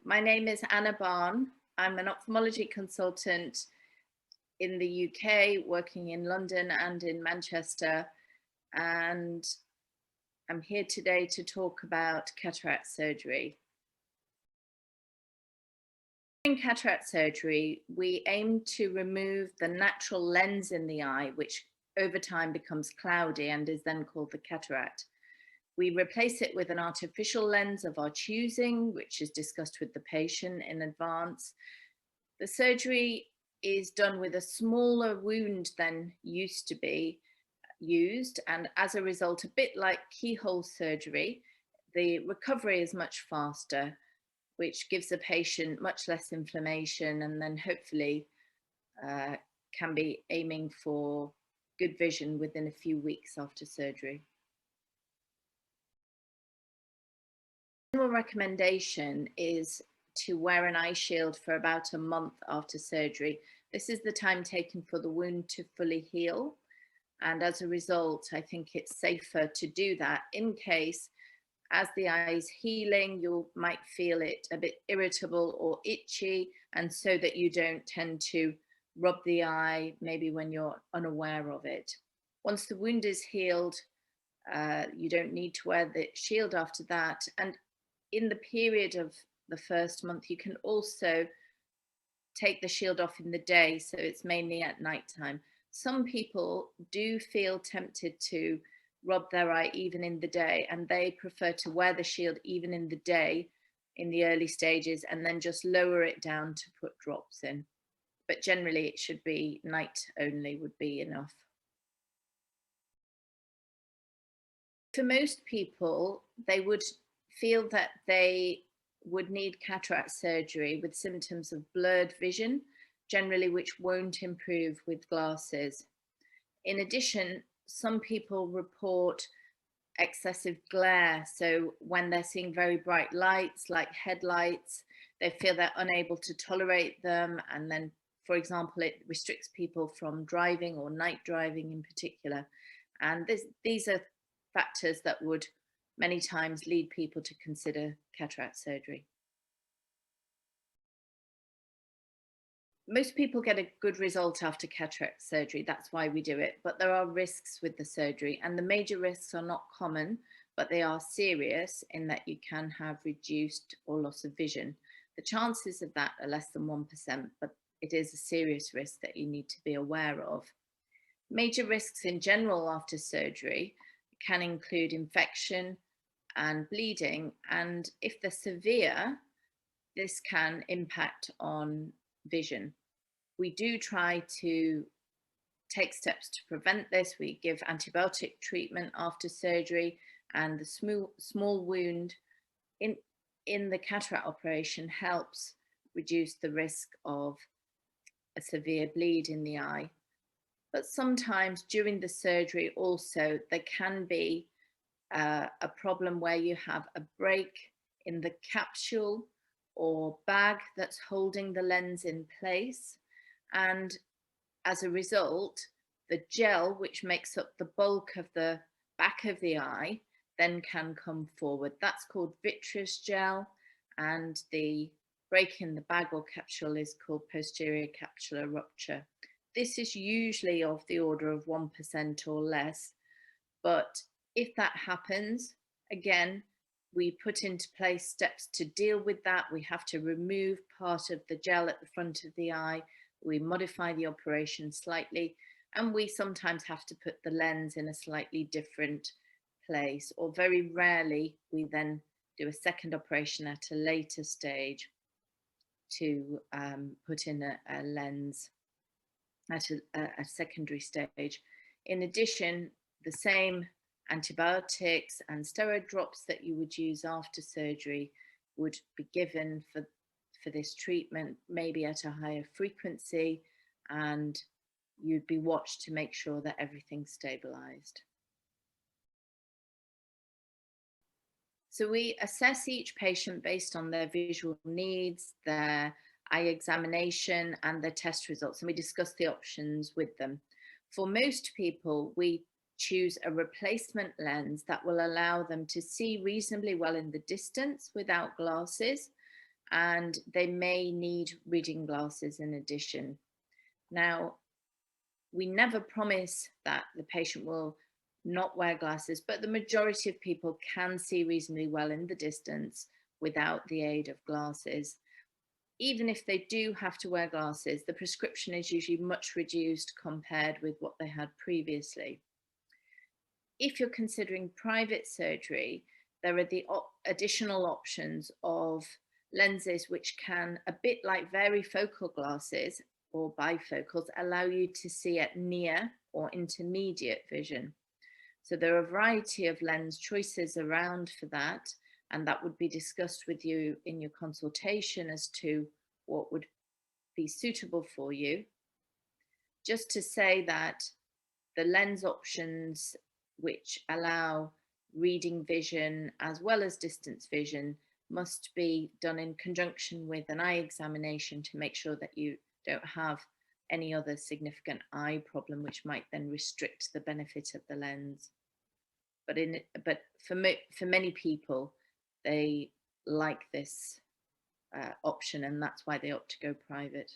My name is Anna Bhan. I'm an ophthalmology consultant in the UK, working in London and in Manchester, and I'm here today to talk about cataract surgery. In cataract surgery, we aim to remove the natural lens in the eye, which over time becomes cloudy and is then called the cataract. We replace it with an artificial lens of our choosing, which is discussed with the patient in advance. The surgery is done with a smaller wound than used to be used, and as a result, a bit like keyhole surgery, the recovery is much faster, which gives the patient much less inflammation, and then hopefully can be aiming for good vision within a few weeks after surgery. General recommendation is to wear an eye shield for about a month after surgery. This is the time taken for the wound to fully heal. And as a result, I think it's safer to do that in case, as the eye is healing, you might feel it a bit irritable or itchy, and so that you don't tend to rub the eye maybe when you're unaware of it. Once the wound is healed, you don't need to wear the shield after that. And in the period of the first month, you can also take the shield off in the day, so it's mainly at nighttime. Some people do feel tempted to rub their eye even in the day, and they prefer to wear the shield even in the day in the early stages and then just lower it down to put drops in. But generally it should be night only would be enough. For most people, they would feel that they would need cataract surgery with symptoms of blurred vision, generally which won't improve with glasses. In addition, some people report excessive glare. So when they're seeing very bright lights like headlights, they feel they're unable to tolerate them. And then, for example, it restricts people from driving or night driving in particular. And these are factors that would many times lead people to consider cataract surgery. Most people get a good result after cataract surgery. That's why we do it. But there are risks with the surgery, and the major risks are not common, but they are serious in that you can have reduced or loss of vision. The chances of that are less than 1%, but it is a serious risk that you need to be aware of. Major risks in general after surgery can include infection and bleeding, and if they're severe, this can impact on vision. We do try to take steps to prevent this. We give antibiotic treatment after surgery, and the small wound in the cataract operation helps reduce the risk of a severe bleed in the eye. But sometimes during the surgery also there can be a problem where you have a break in the capsule or bag that's holding the lens in place, and as a result the gel which makes up the bulk of the back of the eye then can come forward. That's called vitreous gel, and the break in the bag or capsule is called posterior capsular rupture. This is usually of the order of 1% or less, but if that happens, again, we put into place steps to deal with that. We have to remove part of the gel at the front of the eye. We modify the operation slightly, and we sometimes have to put the lens in a slightly different place, or very rarely we then do a second operation at a later stage to put in a lens at a secondary stage. In addition, the same antibiotics and steroid drops that you would use after surgery would be given for this treatment, maybe at a higher frequency, and you'd be watched to make sure that everything's stabilized. So we assess each patient based on their visual needs, their eye examination and their test results, and we discuss the options with them. For most people, we choose a replacement lens that will allow them to see reasonably well in the distance without glasses, and they may need reading glasses in addition. Now, we never promise that the patient will not wear glasses, but the majority of people can see reasonably well in the distance without the aid of glasses. Even if they do have to wear glasses, the prescription is usually much reduced compared with what they had previously. If you're considering private surgery, there are the additional options of lenses which can, a bit like varifocal glasses or bifocals, allow you to see at near or intermediate vision. So there are a variety of lens choices around for that, and that would be discussed with you in your consultation as to what would be suitable for you. Just to say that the lens options which allow reading vision as well as distance vision must be done in conjunction with an eye examination to make sure that you don't have any other significant eye problem which might then restrict the benefit of the lens. But for many people, they like this option, and that's why they opt to go private.